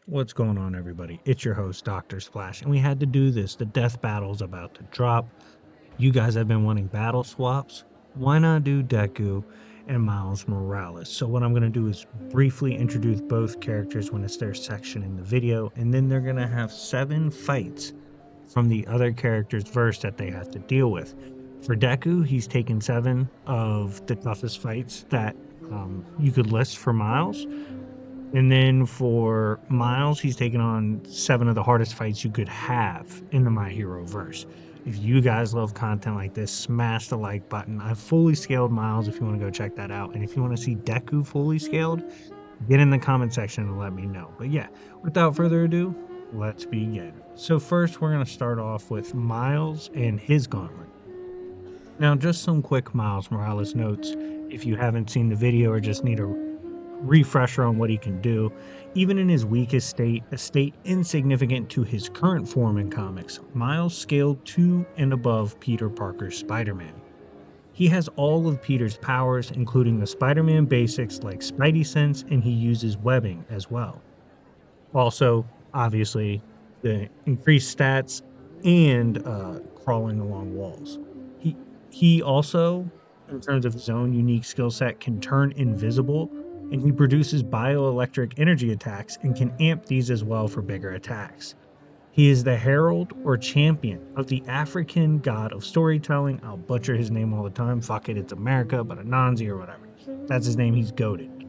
What's going on, everybody? It's your host, Dr. Splash, and we had to do this. The death battle's about to drop. You guys have been wanting battle swaps. Why not do Deku and Miles Morales? So what I'm going to do is briefly introduce both characters when it's their section in the video, and then they're going to have 7 fights from the other characters' verse that they have to deal with. For Deku, he's taken 7 of the toughest fights that you could list for Miles. And then for Miles, he's taken on 7 of the hardest fights you could have in the My Hero verse. If you guys love content like this, smash the like button. I've fully scaled Miles if you want to go check that out. And if you want to see Deku fully scaled, get in the comment section and let me know. But yeah, without further ado, let's begin. So first, we're going to start off with Miles and his gauntlet. Now, just some quick Miles Morales notes. If you haven't seen the video or just need a refresher on what he can do, even in his weakest state, a state insignificant to his current form in comics, Miles scaled to and above Peter Parker's Spider-Man. He has all of Peter's powers, including the Spider-Man basics like Spidey Sense, and he uses webbing as well. Also, obviously, the increased stats and crawling along walls. He also, in terms of his own unique skill set, can turn invisible, and he produces bioelectric energy attacks and can amp these as well for bigger attacks. He is the herald or champion of the African god of storytelling. I'll butcher his name all the time. Fuck it, it's America, but Anansi or whatever. That's his name, he's goated.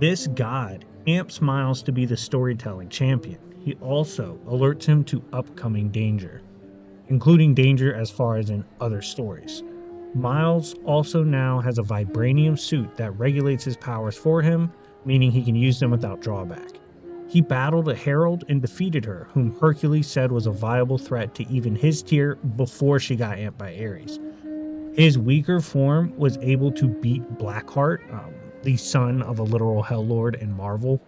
This god amps Miles to be the storytelling champion. He also alerts him to upcoming danger, including danger as far as in other stories. Miles also now has a vibranium suit that regulates his powers for him, meaning he can use them without drawback. He battled a herald and defeated her, whom Hercules said was a viable threat to even his tier before she got amped by Ares. His weaker form was able to beat Blackheart, the son of a literal Helllord in Marvel.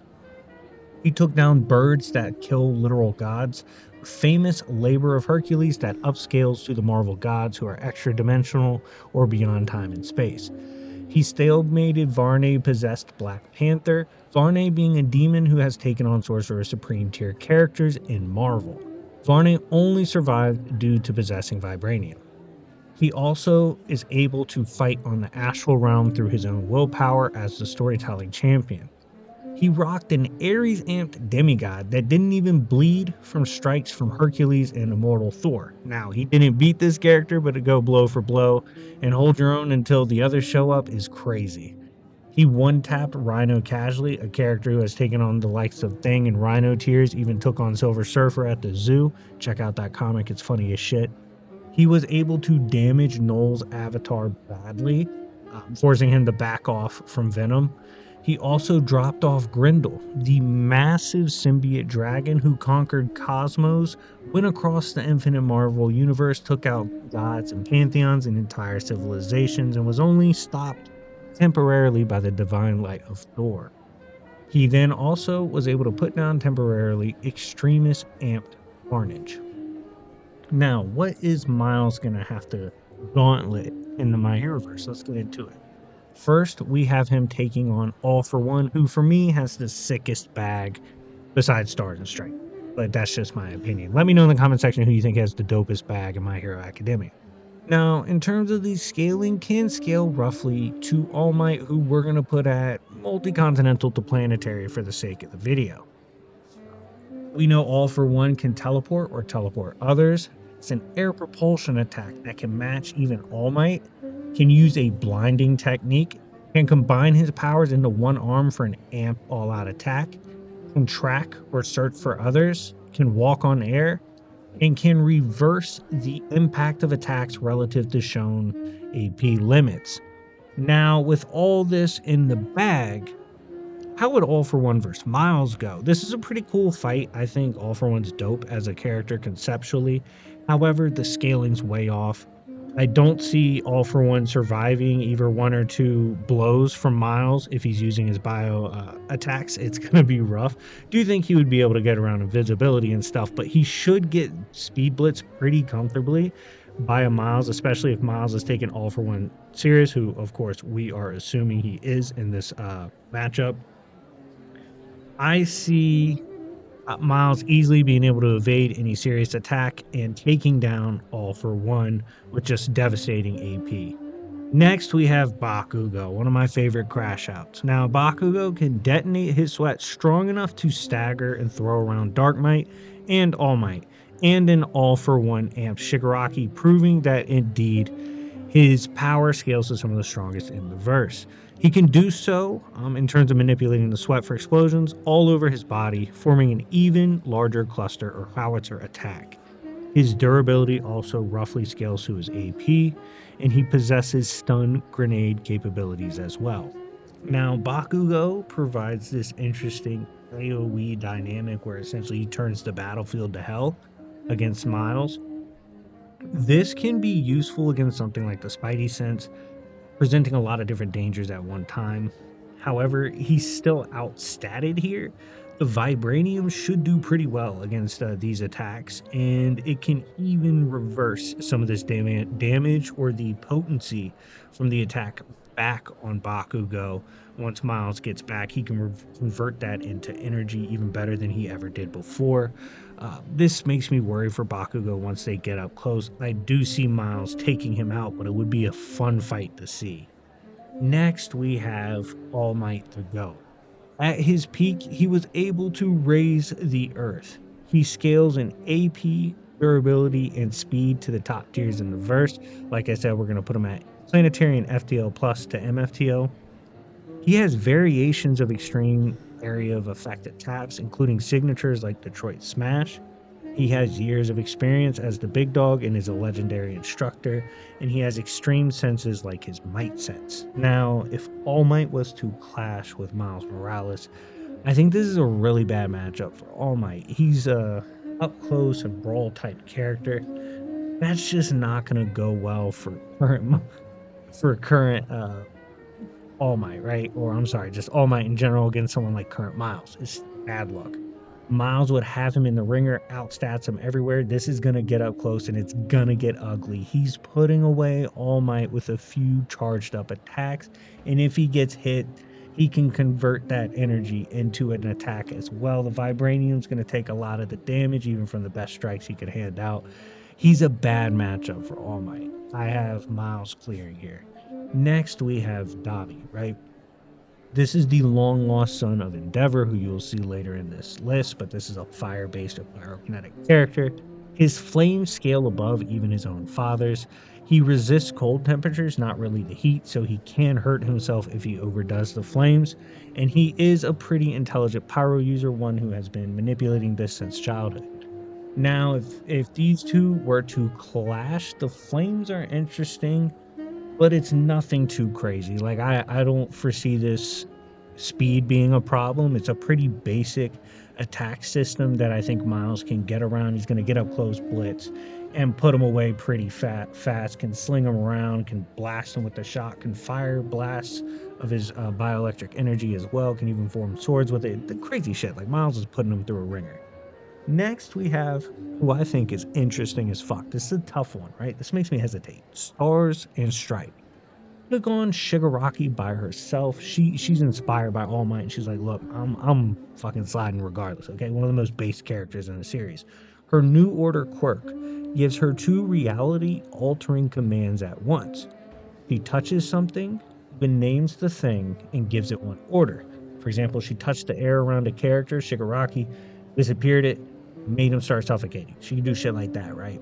He took down birds that kill literal gods, famous labor of Hercules that upscales to the Marvel gods who are extra-dimensional or beyond time and space. He stalemated Varney-possessed Black Panther, Varney being a demon who has taken on Sorcerer Supreme tier characters in Marvel. Varney only survived due to possessing vibranium. He also is able to fight on the astral realm through his own willpower as the storytelling champion. He rocked an Ares amped demigod that didn't even bleed from strikes from Hercules and immortal Thor. Now, he didn't beat this character, but to go blow for blow and hold your own until the others show up is crazy. He one-tapped Rhino casually, a character who has taken on the likes of Thing and Rhino tiers, even took on Silver Surfer at the zoo. Check out that comic, it's funny as shit. He was able to damage Null's avatar badly, forcing him to back off from Venom. He also dropped off Grendel, the massive symbiote dragon who conquered cosmos, went across the infinite Marvel universe, took out gods and pantheons and entire civilizations, and was only stopped temporarily by the divine light of Thor. He then also was able to put down temporarily Extremis amped Carnage. Now, what is Miles going to have to gauntlet in the My Heroverse? Let's get into it. First, we have him taking on All For One, who for me has the sickest bag besides Stars and Strike. But that's just my opinion. Let me know in the comment section who you think has the dopest bag in My Hero Academia. Now, in terms of the scaling, can scale roughly to All Might, who we're going to put at multi-continental to planetary for the sake of the video. We know All For One can teleport or teleport others. It's an air propulsion attack that can match even All Might, can use a blinding technique, can combine his powers into one arm for an amp all-out attack, can track or search for others, can walk on air, and can reverse the impact of attacks relative to shown AP limits. Now, with all this in the bag, how would All For One versus Miles go? This is a pretty cool fight. I think All For One's dope as a character conceptually. However, the scaling's way off. I don't see All For One surviving either 1 or 2 blows from Miles if he's using his bio attacks. It's going to be rough. Do you think he would be able to get around invisibility and stuff? But he should get speed blitz pretty comfortably by a Miles, especially if Miles is taking All For One serious, who, of course, we are assuming he is in this matchup. I see Miles easily being able to evade any serious attack and taking down All for One with just devastating AP. Next, we have Bakugo, one of my favorite crash outs. Now, Bakugo can detonate his sweat strong enough to stagger and throw around Dark Might and All Might, and an All for One amp Shigaraki, proving that indeed his power scales to some of the strongest in the verse. He can do so in terms of manipulating the sweat for explosions all over his body, forming an even larger cluster or howitzer attack. His durability also roughly scales to his AP, and he possesses stun grenade capabilities as well. Now, Bakugo provides this interesting AoE dynamic where essentially he turns the battlefield to hell against Miles. This can be useful against something like the Spidey sense, presenting a lot of different dangers at one time. However, he's still outstatted here. The Vibranium should do pretty well against these attacks, and it can even reverse some of this damage or the potency from the attack back on Bakugo. Once Miles gets back, he can convert that into energy even better than he ever did before. This makes me worry for Bakugo once they get up close. I do see Miles taking him out, but it would be a fun fight to see. Next, we have All Might the Goat. At his peak, he was able to raise the earth. He scales in AP, durability, and speed to the top tiers in the verse. Like I said, we're going to put him at Planetary and FTL plus to MFTO. He has variations of extreme area of effect at taps, including signatures like Detroit Smash. He has years of experience as the big dog and is a legendary instructor, and he has extreme senses like his Might sense. Now, if All Might was to clash with Miles Morales, I think this is a really bad matchup for All Might. He's a up close and brawl type character. That's just not going to go well for current All Might, right? Or I'm sorry, just All Might in general against someone like current Miles. It's bad luck. Miles would have him in the ringer, outstats him everywhere. This is going to get up close and it's going to get ugly. He's putting away All Might with a few charged up attacks. And if he gets hit, he can convert that energy into an attack as well. The Vibranium's going to take a lot of the damage, even from the best strikes he could hand out. He's a bad matchup for All Might. I have Miles clearing here. Next, we have Dobby, right? This is the long lost son of Endeavor, who you'll see later in this list, but this is a fire based or pyrokinetic character. His flames scale above even his own father's. He resists cold temperatures, not really the heat, so he can hurt himself if he overdoes the flames. And he is a pretty intelligent pyro user, one who has been manipulating this since childhood. Now, if these two were to clash, the flames are interesting, but it's nothing too crazy. Like I don't foresee this speed being a problem. It's a pretty basic attack system that I think Miles can get around. He's going to get up close, blitz, and put him away pretty fast. Can sling him around, can blast him with the shot, can fire blasts of his bioelectric energy as well. Can even form swords with it. The crazy shit. Like Miles is putting him through a ringer. Next, we have who I think is interesting as fuck. This is a tough one, right? This makes me hesitate. Stars and Stripe. Look on Shigaraki by herself. She's inspired by All Might, and she's like, look, I'm fucking sliding regardless. Okay, one of the most base characters in the series. Her New Order quirk gives her two reality-altering commands at once. She touches something, then names the thing, and gives it one order. For example, she touched the air around a character, Shigaraki, disappeared it, made him start suffocating. She can do shit like that, right?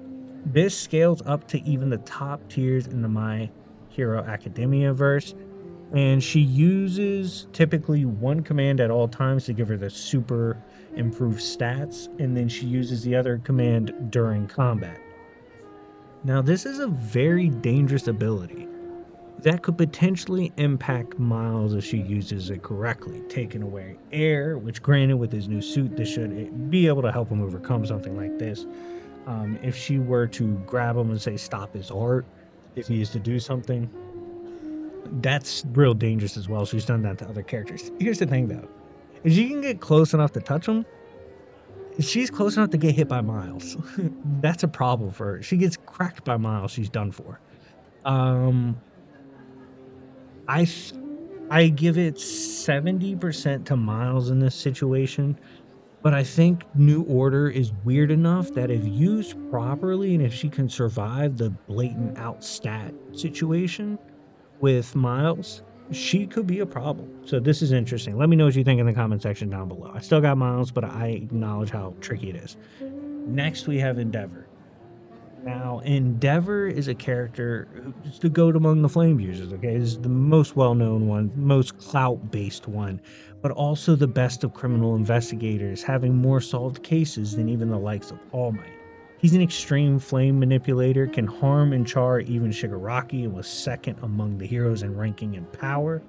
This scales up to even the top tiers in the My Hero Academia verse, and she uses typically one command at all times to give her the super improved stats, and then she uses the other command during combat. Now, this is a very dangerous ability that could potentially impact Miles if she uses it correctly, taking away air, which granted with his new suit, this should be able to help him overcome something like this. If she were to grab him and say stop his heart, if he is to do something, that's real dangerous as well. She's done that to other characters. Here's the thing though, if she can get close enough to touch him, if she's close enough to get hit by Miles, that's a problem for her. She gets cracked by Miles, she's done for. I give it 70% to Miles in this situation. But I think New Order is weird enough that if used properly and if she can survive the blatant outstat situation with Miles, she could be a problem. So this is interesting. Let me know what you think in the comment section down below. I still got Miles, but I acknowledge how tricky it is. Next, we have Endeavor. Now, Endeavor is a character who's the goat among the flame users, okay? Is the most well-known one, most clout-based one, but also the best of criminal investigators, having more solved cases than even the likes of All Might. He's an extreme flame manipulator, can harm and char even Shigaraki, and was second among the heroes in ranking and power.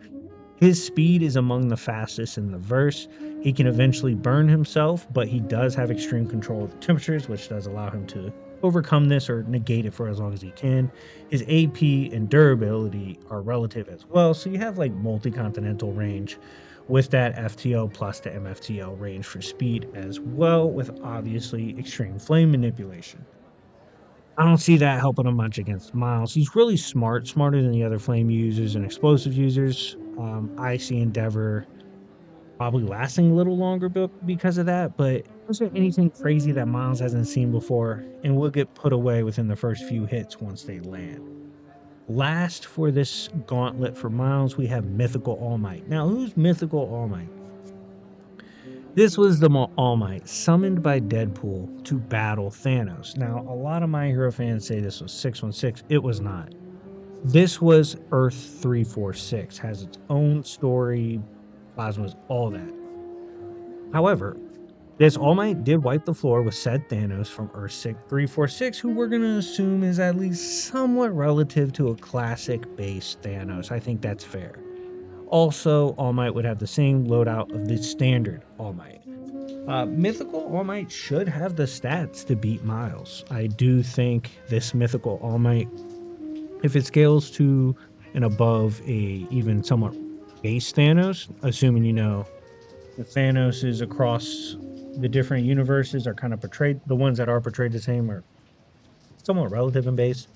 His speed is among the fastest in the verse. He can eventually burn himself, but he does have extreme control of the temperatures, which does allow him to overcome this or negate it for as long as he can. His AP and durability are relative as well, so you have like multi-continental range with that FTL plus the MFTL range for speed as well, with obviously extreme flame manipulation. I don't see that helping him much against Miles. He's really smart, smarter than the other flame users and explosive users. I see Endeavor probably lasting a little longer because of that, but is there anything crazy that Miles hasn't seen before and will get put away within the first few hits once they land? Last for this gauntlet for Miles, we have Mythical All Might. Now, who's Mythical All Might? This was the All Might summoned by Deadpool to battle Thanos. Now, a lot of My Hero fans say this was 616. It was not. This was Earth 346, has its own story, plasmas, all that. However, this All Might did wipe the floor with said Thanos from Earth 346, who we're going to assume is at least somewhat relative to a classic base Thanos. I think that's fair. Also, All Might would have the same loadout of the standard All Might. Mythical All Might should have the stats to beat Miles. I do think this Mythical All Might, if it scales to and above a even somewhat base Thanos, assuming you know the Thanos is across the different universes are kind of portrayed, the ones that are portrayed the same are somewhat relative in base,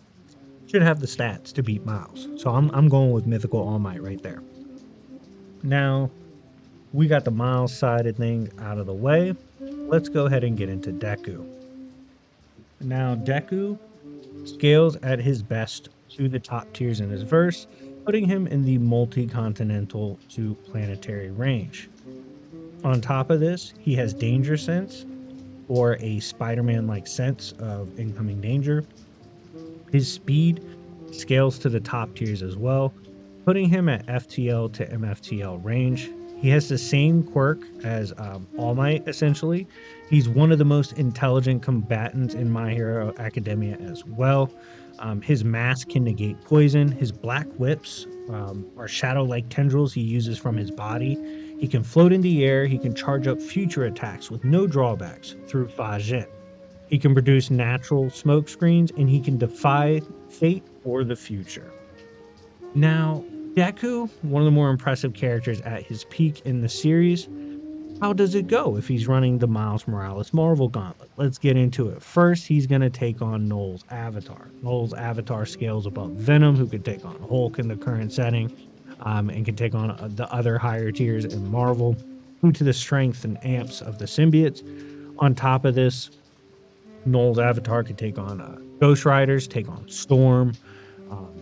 should have the stats to beat Miles. So I'm going with Mythical All Might right there. Now, we got the Miles side of things out of the way. Let's go ahead and get into Deku. Now, Deku scales at his best to the top tiers in his verse, putting him in the multi-continental to planetary range. On top of this, he has danger sense, or a Spider-Man like sense of incoming danger. His speed scales to the top tiers as well, putting him at FTL to MFTL range. He has the same quirk as All Might, essentially. He's one of the most intelligent combatants in My Hero Academia as well. His mask can negate poison. His black whips are shadow-like tendrils he uses from his body. He can float in the air. He can charge up future attacks with no drawbacks through Fajin. He can produce natural smoke screens, and he can defy fate or the future. Now, Deku, one of the more impressive characters at his peak in the series. How does it go if he's running the Miles Morales Marvel Gauntlet? Let's get into it. First, he's going to take on Null's Avatar. Null's Avatar scales above Venom, who can take on Hulk in the current setting, and can take on the other higher tiers in Marvel, due to the strength and amps of the symbiotes. On top of this, Null's Avatar can take on Ghost Riders, take on Storm,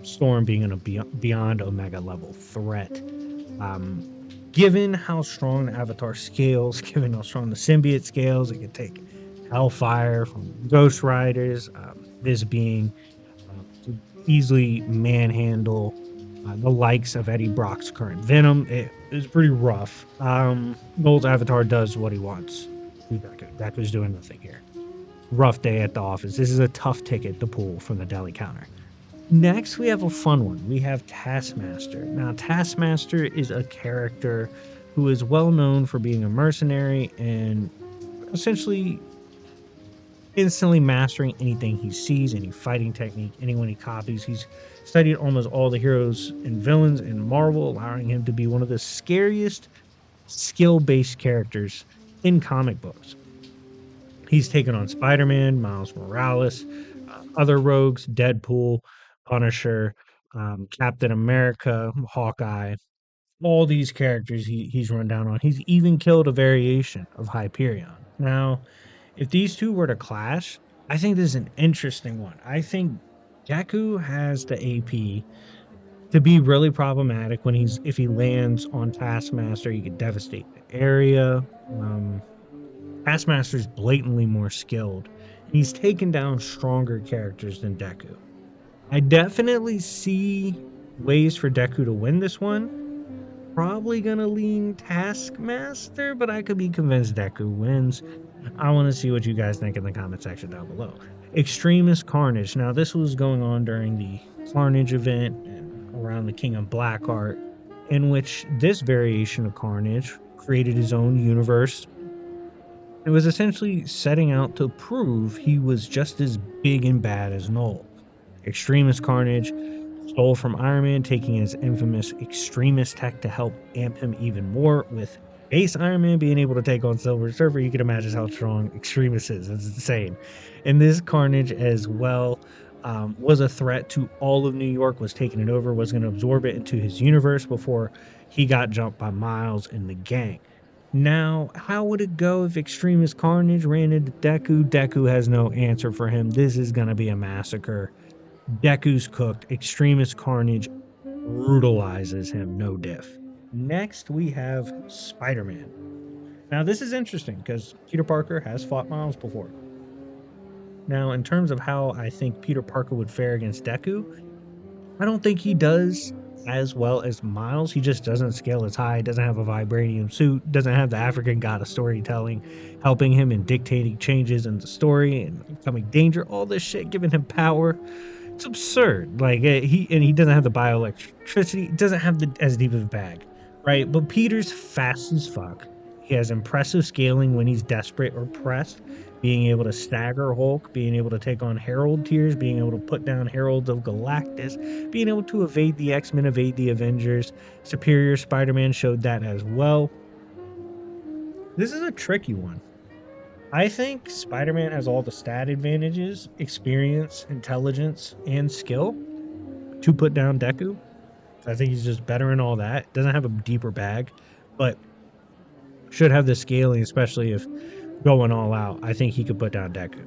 Storm being a beyond Omega level threat. Given how strong the Avatar scales, given how strong the symbiote scales, it can take Hellfire from Ghost Riders, this being to easily manhandle the likes of Eddie Brock's current Venom. It is pretty rough. Null's Avatar does what he wants. Deku's doing nothing here. Rough day at the office. This is a tough ticket to pull from the deli counter. Next, we have a fun one. We have Taskmaster. Now, Taskmaster is a character who is well known for being a mercenary and essentially instantly mastering anything he sees, any fighting technique, anyone he copies. He's studied almost all the heroes and villains in Marvel, allowing him to be one of the scariest skill-based characters in comic books. He's taken on Spider-Man, Miles Morales, other rogues, Deadpool, Punisher, Captain America, Hawkeye, all these characters he's run down on. He's even killed a variation of Hyperion. Now, if these two were to clash, I think this is an interesting one. I think Deku has the AP to be really problematic when if he lands on Taskmaster, he could devastate the area. Um, Taskmaster's blatantly more skilled. He's taken down stronger characters than Deku. I definitely see ways for Deku to win this one. Probably gonna lean Taskmaster, but I could be convinced Deku wins. I want to see what you guys think in the comment section down below. Extremist Carnage. Now, this was going on during the Carnage event and around the King of Black Art, in which this variation of Carnage created his own universe. It was essentially setting out to prove he was just as big and bad as Null. Extremist Carnage stole from Iron Man, taking his infamous extremist tech to help amp him even more. With base Iron Man being able to take on Silver Surfer, you can imagine how strong Extremist is. It's insane. And this Carnage as well was a threat to all of New York, was taking it over, was going to absorb it into his universe before he got jumped by Miles and the gang. Now, how would it go if Extremist Carnage ran into Deku? Deku has no answer for him. This is going to be a massacre. Deku's cooked. Extremist Carnage brutalizes him, no diff. Next, we have Spider-Man. Now, this is interesting because Peter Parker has fought Miles before. Now, in terms of how I think Peter Parker would fare against Deku, I don't think he does as well as Miles. He just doesn't scale as high, doesn't have a vibranium suit, doesn't have the African god of storytelling helping him and dictating changes in the story and becoming danger, all this shit, giving him power. It's absurd. Like he doesn't have the bioelectricity, doesn't have as deep of a bag, right? But Peter's fast as fuck. He has impressive scaling when he's desperate or pressed, being able to stagger Hulk, being able to take on Herald Tiers, being able to put down Heralds of Galactus, being able to evade the X-Men, evade the Avengers. Superior Spider-Man showed that as well. This is a tricky one. I think Spider-Man has all the stat advantages, experience, intelligence, and skill to put down Deku. I think he's just better in all that. Doesn't have a deeper bag, but should have the scaling, especially if going all out. I think he could put down Deku.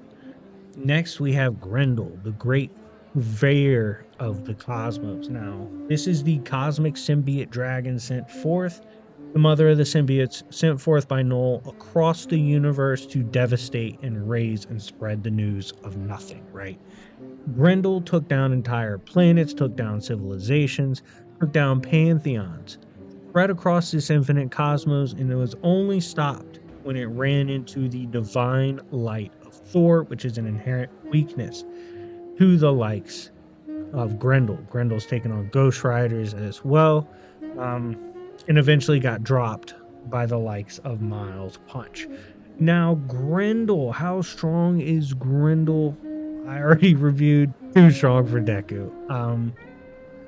Next, we have Grendel, the great Veer of the cosmos. Now, this is the cosmic symbiote dragon sent forth, the mother of the symbiotes, sent forth by Null across the universe to devastate and raise and spread the news of nothing, right? Grendel took down entire planets, took down civilizations, took down pantheons, spread across this infinite cosmos, and it was only stopped when it ran into the divine light of Thor, which is an inherent weakness to the likes of Grendel. Grendel's taken on Ghost Riders as well, and eventually got dropped by the likes of Miles Punch. Now, Grendel, how strong is Grendel? I already reviewed too strong for Deku.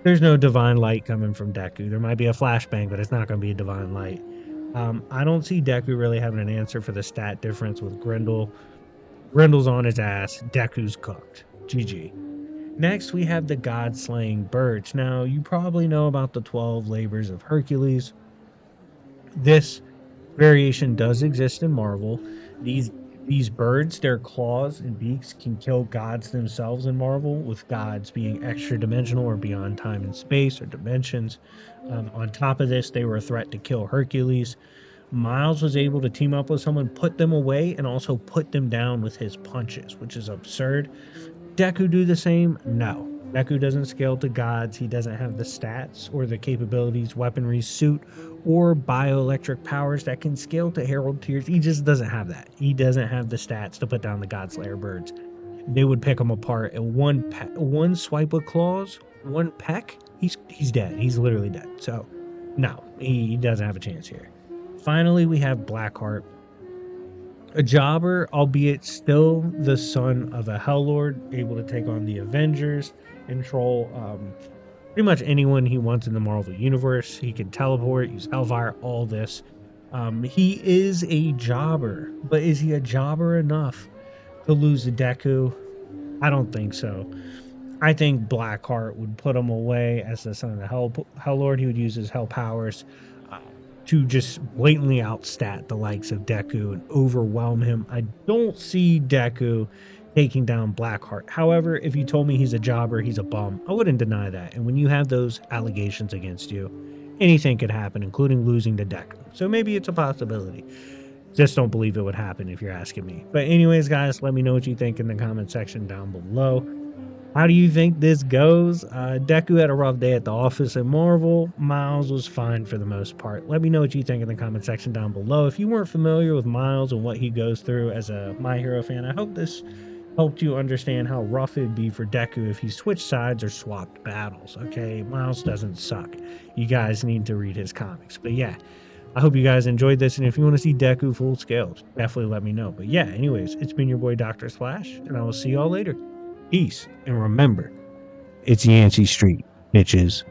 There's no divine light coming from Deku. There might be a flashbang, but it's not going to be a divine light. I don't see Deku really having an answer for the stat difference with Grendel. Grendel's on his ass. Deku's cooked. GG. Next, we have the God-slaying birds. Now, you probably know about the 12 labors of Hercules. This variation does exist in Marvel. These birds, their claws and beaks can kill gods themselves in Marvel, with gods being extra dimensional or beyond time and space or dimensions. On top of this, they were a threat to kill Hercules. Miles was able to team up with someone, put them away, and also put them down with his punches, which is absurd. Deku do the same? No. Deku doesn't scale to gods. He doesn't have the stats or the capabilities, weaponry, suit, or bioelectric powers that can scale to Herald Tiers. He just doesn't have that. He doesn't have the stats to put down the Godslayer birds. They would pick him apart. And one swipe of claws, one peck, he's dead. He's literally dead. So, no, he doesn't have a chance here. Finally, we have Blackheart. A jobber, albeit still the son of a Helllord, able to take on the Avengers, control pretty much anyone he wants in the Marvel Universe. He can teleport, use Hellfire, all this. He is a jobber, but is he a jobber enough to lose to Deku? I don't think so. I think Blackheart would put him away as the son of the Helllord. He would use his Hell powers. to just blatantly outstat the likes of Deku and overwhelm him. I don't see Deku taking down Blackheart. However, if you told me he's a jobber, he's a bum, I wouldn't deny that. And when you have those allegations against you, anything could happen, including losing to Deku. So maybe it's a possibility. Just don't believe it would happen if you're asking me. But anyways, guys, let me know what you think in the comment section down below. How do you think this goes? Deku had a rough day at the office at Marvel. Miles was fine for the most part. Let me know what you think in the comment section down below. If you weren't familiar with Miles and what he goes through as a My Hero fan, I hope this helped you understand how rough it'd be for Deku if he switched sides or swapped battles. Okay, Miles doesn't suck. You guys need to read his comics. But yeah, I hope you guys enjoyed this, and if you want to see Deku full scale, definitely let me know. But yeah, anyways, it's been your boy Dr. Splash, and I will see y'all later. Peace, and remember, it's Yancey Street, bitches.